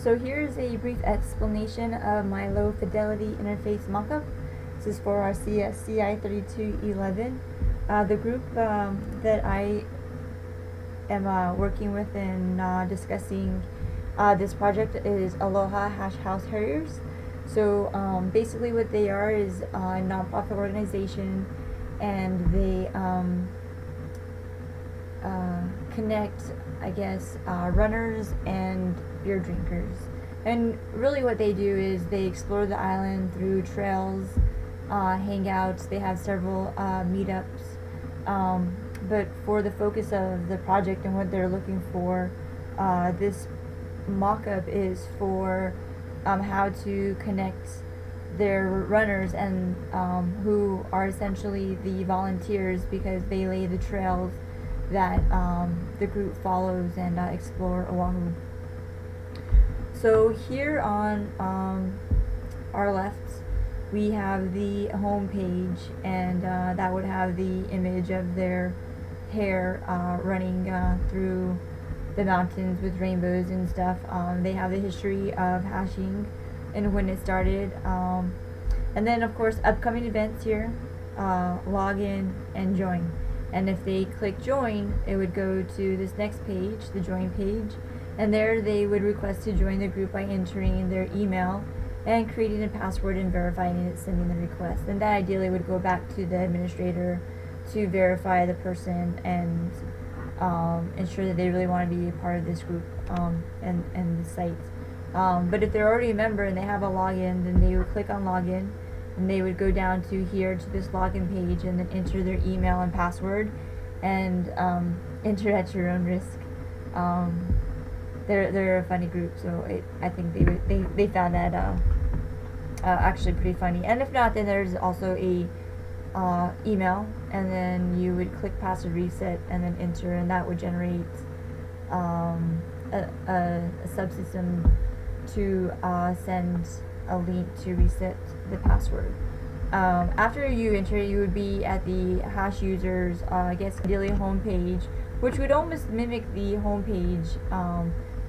So here's a brief explanation of my low fidelity interface mockup. This is for our CI3211. The group that I am working with in discussing this project is Aloha Hash House Harriers. So basically what they are is a nonprofit organization, and they connect, I guess, runners and beer drinkers. And really what they do is they explore the island through trails, hangouts. They have several meetups. But for the focus of the project and what they're looking for, this mock-up is for how to connect their runners and who are essentially the volunteers, because they lay the trails that the group follows and explore Oahu. So here on our left we have the home page, and that would have the image of their hair running through the mountains with rainbows and stuff. They have the history of hashing and when it started, and then of course upcoming events here, log in and join. And if they click join, it would go to this next page, the join page, and there they would request to join the group by entering their email and creating a password and verifying it, sending the request. And that ideally would go back to the administrator to verify the person and ensure that they really want to be a part of this group and the site. But if they're already a member and they have a login, then they would click on login, and they would go down to here to this login page and then enter their email and password, and enter at your own risk. They're a funny group, so I think they found that actually pretty funny. And if not, then there's also a email, and then you would click password reset and then enter, and that would generate a subsystem to send a link to reset the password. After you enter, you would be at the hash users, I guess ideally homepage, which would almost mimic the homepage.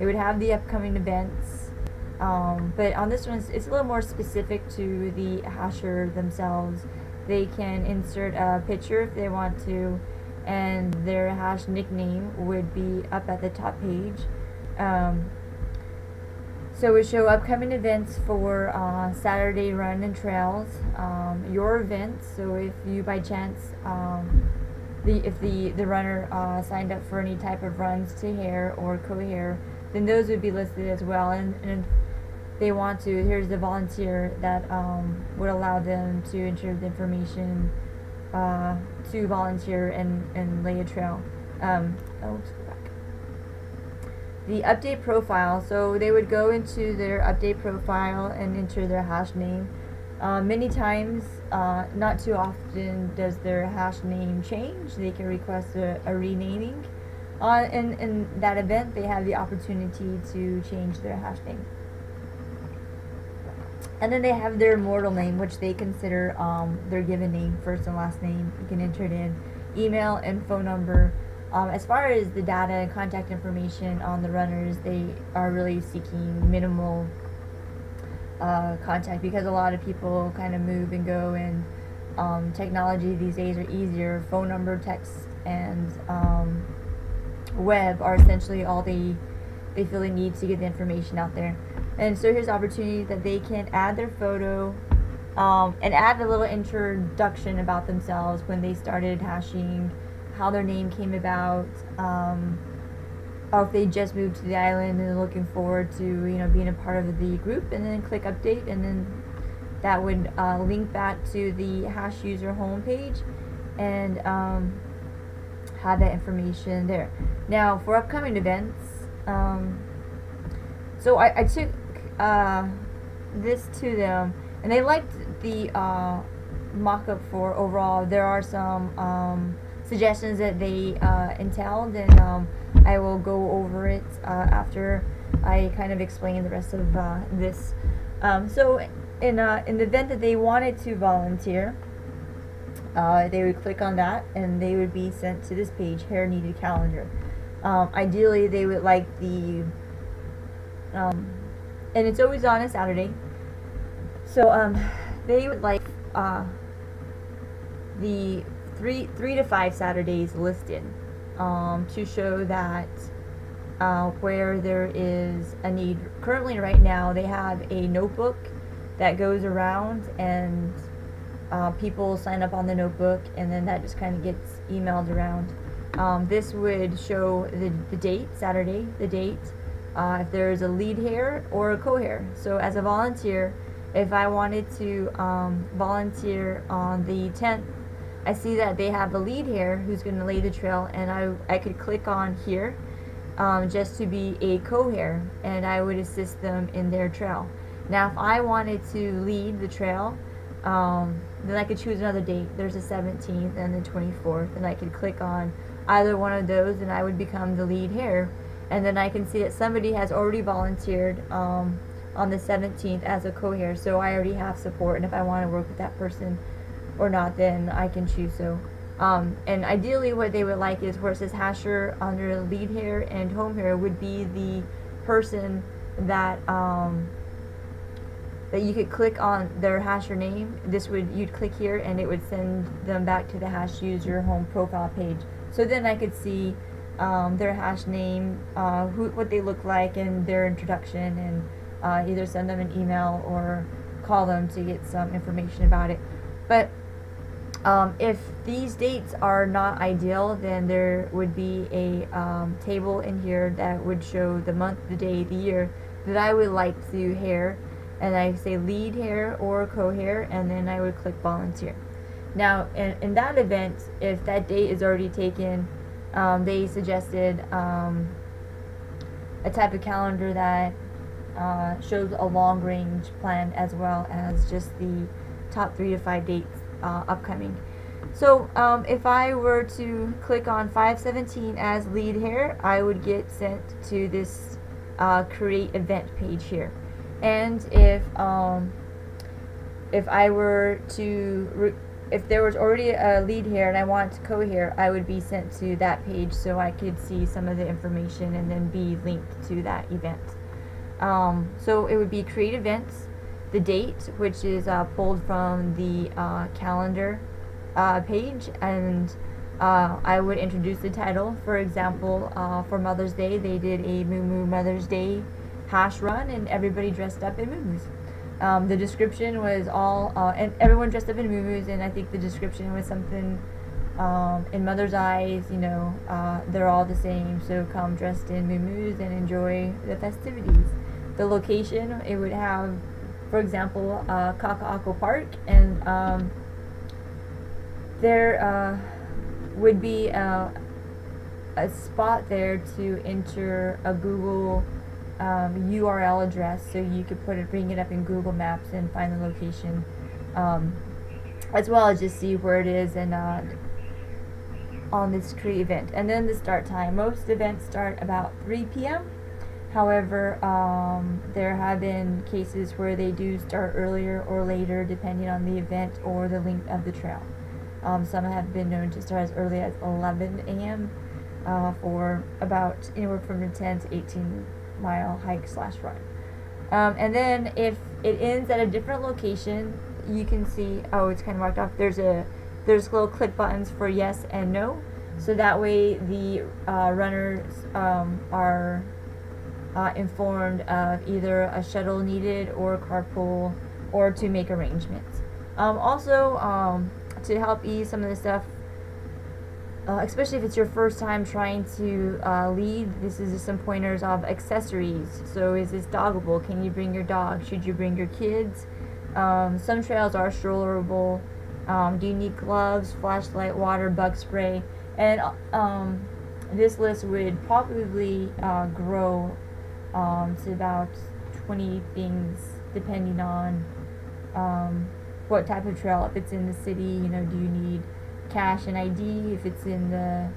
It would have the upcoming events, but on this one it's a little more specific to the hasher themselves. They can insert a picture if they want to, and their hash nickname would be up at the top page. So it would show upcoming events for Saturday run and trails, your events. So if you by chance, if the runner signed up for any type of runs to Hare or co-Hare, then those would be listed as well. And if they want to, here's the volunteer that would allow them to enter the information to volunteer and lay a trail. Let's go back. The update profile, so they would go into their update profile and enter their hash name. Many times, not too often does their hash name change. They can request a renaming. In that event, they have the opportunity to change their hash name. And then they have their mortal name, which they consider their given name, first and last name. You can enter it in, email and phone number. As far as the data and contact information on the runners, they are really seeking minimal contact, because a lot of people kind of move and go, and technology these days are easier. Phone number, text, and web are essentially all they feel they need to get the information out there. And so here's the opportunity that they can add their photo and add a little introduction about themselves, when they started hashing, how their name came about, or if they just moved to the island and looking forward to being a part of the group, and then click update, and then that would link back to the hash user homepage and have that information there. Now for upcoming events, so I took this to them, and they liked the mock-up for overall. There are some suggestions that they entailed, and I will go over it after I kind of explain the rest of this. So in the event that they wanted to volunteer, they would click on that, and they would be sent to this page, Hare Needed Calendar. Ideally, they would like the and it's always on a Saturday. So they would like the three to five Saturdays listed to show that where there is a need. Currently, right now, they have a notebook that goes around, and people sign up on the notebook, and then that just kind of gets emailed around. This would show the date, Saturday, the date, if there's a lead hair or a co-hair. So as a volunteer, if I wanted to volunteer on the 10th, I see that they have a lead hair who's going to lay the trail, and I could click on here just to be a co-hair, and I would assist them in their trail. Now if I wanted to lead the trail, then I could choose another date. There's the 17th and the 24th, and I could click on either one of those, and I would become the lead hair. And then I can see that somebody has already volunteered on the 17th as a co-hair, so I already have support, and if I want to work with that person or not, then I can choose so. And ideally what they would like is where it says hasher under lead hair and home hair would be the person that that you could click on their hasher name. You'd click here and it would send them back to the hash user home profile page. So then I could see their hash name, what they look like, and their introduction, and either send them an email or call them to get some information about it. But if these dates are not ideal, then there would be a table in here that would show the month, the day, the year that I would like to hair, and I say lead hair or co-hair, and then I would click volunteer. Now in that event, if that date is already taken, they suggested a type of calendar that shows a long range plan as well as just the top 3 to 5 dates upcoming. So if I were to click on 5/17 as lead hair, I would get sent to this create event page here. And if I were to if there was already a lead hair and I wanted to co-hair, I would be sent to that page so I could see some of the information and then be linked to that event. So it would be create events, the date, which is pulled from the calendar page, and I would introduce the title. For example, for Mother's Day, they did a Moo Moo Mother's Day hash run, and everybody dressed up in moo-moos. The description was all, and everyone dressed up in moo-moos, and I think the description was something, in mother's eyes, you know, they're all the same, so come dressed in moo-moos and enjoy the festivities. The location, it would have, for example, Kaka'ako Park, and there would be a spot there to enter a Google URL address, so you could bring it up in Google Maps and find the location, as well as just see where it is and on this create event. And then the start time. Most events start about 3 p.m. However, there have been cases where they do start earlier or later depending on the event or the length of the trail. Some have been known to start as early as 11 a.m. For about anywhere from a 10 to 18 mile hike / run. And then if it ends at a different location, you can see, oh, it's kind of marked off. There's little click buttons for yes and no, so that way the runners are informed of either a shuttle needed or a carpool, or to make arrangements. Also, to help ease some of the stuff, especially if it's your first time trying to lead, this is just some pointers of accessories. So is this doggable? Can you bring your dog? Should you bring your kids? Some trails are strollerable. Do you need gloves, flashlight, water, bug spray? And this list would probably grow to about 20 things depending on what type of trail. If it's in the city, you know, do you need cash and ID? If it's in the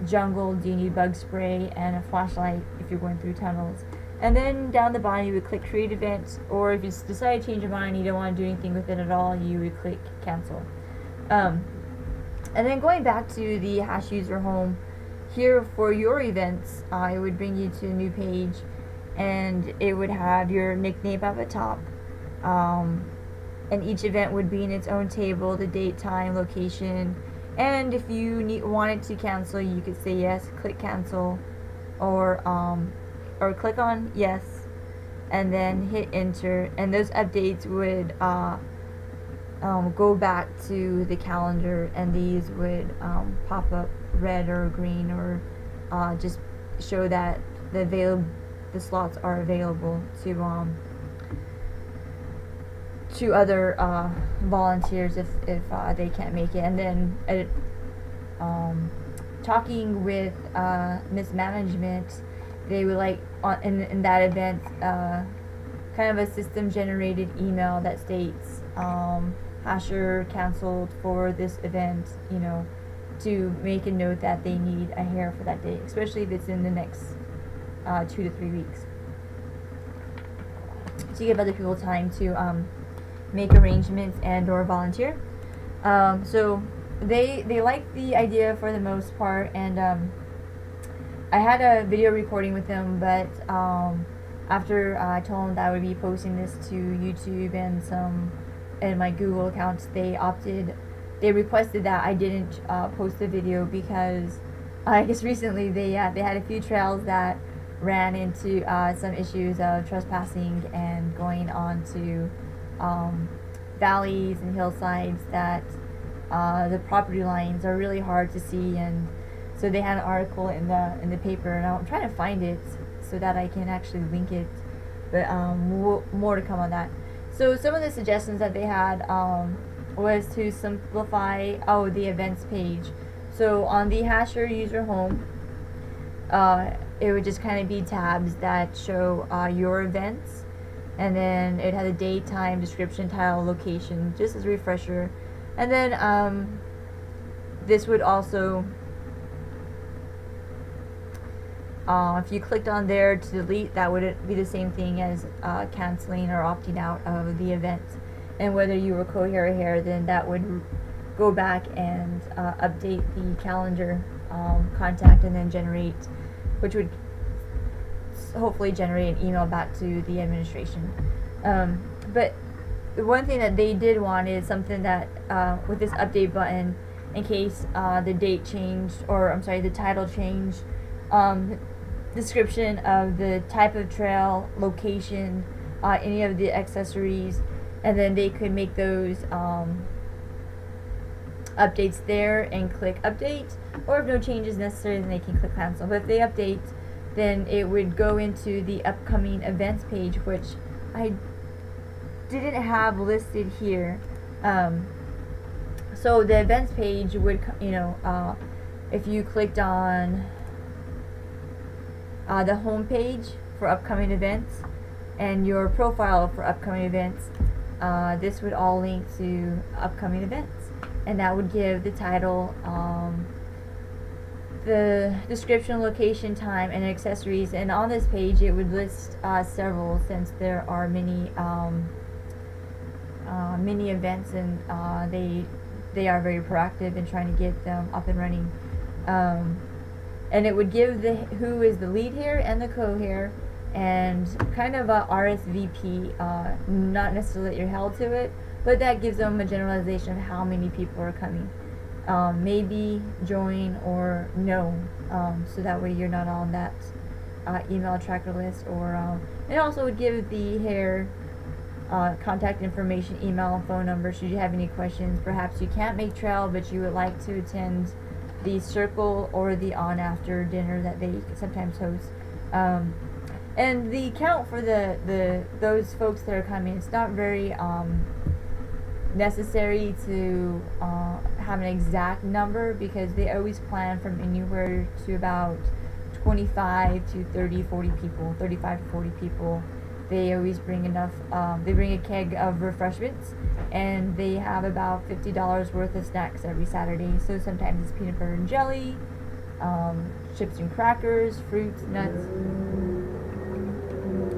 jungle, do you need bug spray and a flashlight if you're going through tunnels? And then down the bottom you would click create event, or if you decide to change your mind, you don't want to do anything with it at all, you would click cancel. And then going back to the hash user home, here for your events, it would bring you to a new page, and it would have your nickname at the top. And each event would be in its own table, the date, time, location, and if you wanted to cancel, you could say yes, click cancel, or click on yes, and then hit enter, and those updates would go back to the calendar, and these would pop up red or green, or just show that the slots are available to other volunteers if they can't make it. And then talking with mismanagement, they would like in that event kind of a system generated email that states Hasher canceled for this event, you know, to make a note that they need a hair for that day, especially if it's in the next 2 to 3 weeks, to give other people time to make arrangements and or volunteer. So they like the idea for the most part, and I had a video recording with them, but after I told them that I would be posting this to YouTube and my Google accounts, they requested that I didn't post the video, because I guess recently they had a few trails that ran into some issues of trespassing and going on to valleys and hillsides that the property lines are really hard to see, and so they had an article in the paper, and I'm trying to find it so that I can actually link it, but more to come on that. So some of the suggestions that they had was to simplify the events page. So on the Hasher user home, it would just kind of be tabs that show your events, and then it had a date, time, description, title, location, just as a refresher. And then this would also, if you clicked on there to delete, that would be the same thing as canceling or opting out of the event. And whether you were co-hair or hair, then that would go back and update the calendar contact, and then generate, which would hopefully generate an email back to the administration. But the one thing that they did want is something that with this update button, in case the date changed, or I'm sorry, the title changed, description of the type of trail, location, any of the accessories, and then they could make those updates there and click update, or if no change is necessary, then they can click cancel. But if they update, then it would go into the upcoming events page, which I didn't have listed here. So the events page would, you know, if you clicked on the home page for upcoming events and your profile for upcoming events, this would all link to upcoming events, and that would give the title, the description, location, time, and accessories. And on this page it would list several, since there are many events, and they are very proactive in trying to get them up and running. And it would give who is the lead hair and the co-hair, and kind of a RSVP, not necessarily that you're held to it, but that gives them a generalization of how many people are coming. Maybe, join, or no, so that way you're not on that email tracker list. Or it also would give the hair contact information, email, and phone number should you have any questions. Perhaps you can't make trail, but you would like to attend the circle or the on-after dinner that they sometimes host. And the count for those folks that are coming, it's not very necessary to have an exact number, because they always plan from anywhere to about 25 to 30, 40 people, 35 to 40 people. They always bring enough, they bring a keg of refreshments, and they have about $50 worth of snacks every Saturday. So sometimes it's peanut butter and jelly, chips and crackers, fruits, nuts,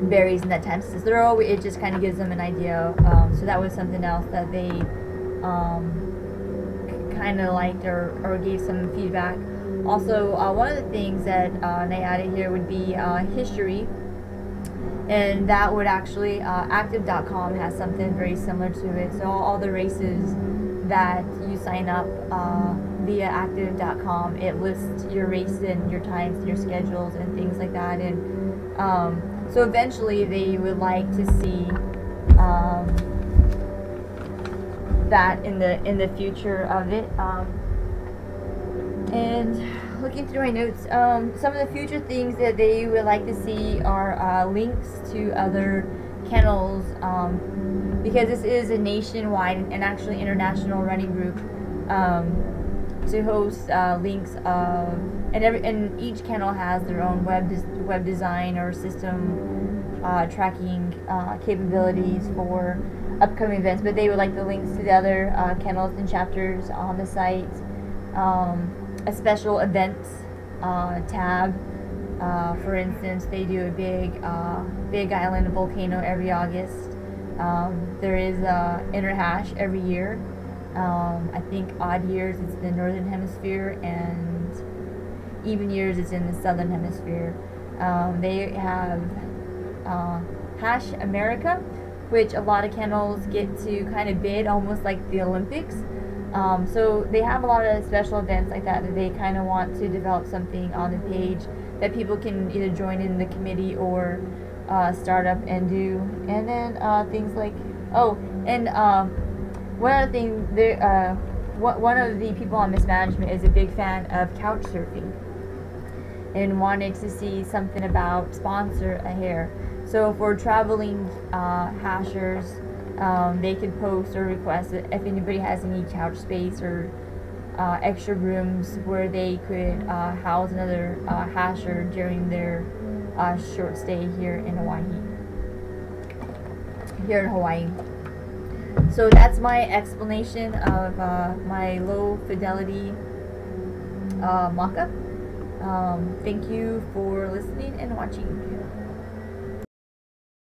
berries, and that time. So they're always, it just kind of gives them an idea. So that was something else that they kind of liked, or gave some feedback. Also, one of the things that they added here would be history. and that would actually active.com has something very similar to it. So all the races that you sign up via active.com, it lists your races and your times and your schedules and things like that. And so eventually they would like to see that in the future of it. And looking through my notes, some of the future things that they would like to see are links to other kennels, because this is a nationwide and actually international running group, to host links of, and each kennel has their own web design or system tracking capabilities for upcoming events, but they would like the links to the other kennels and chapters on the site. A special events tab. For instance, they do a big island volcano every August. There is interhash every year. I think odd years it's in the northern hemisphere, and even years it's in the southern hemisphere. They have Hash America, which a lot of kennels get to kind of bid, almost like the Olympics. So they have a lot of special events like that they kind of want to develop something on the page that people can either join in the committee or start up and do. And then things like, one other thing, one of the people on mismanagement is a big fan of couch surfing and wanted to see something about sponsor a hair. So if we're traveling hashers, they could post or request if anybody has any couch space or extra rooms where they could house another hasher during their short stay here in Hawaii. So that's my explanation of my low fidelity mock-up. Thank you for listening and watching.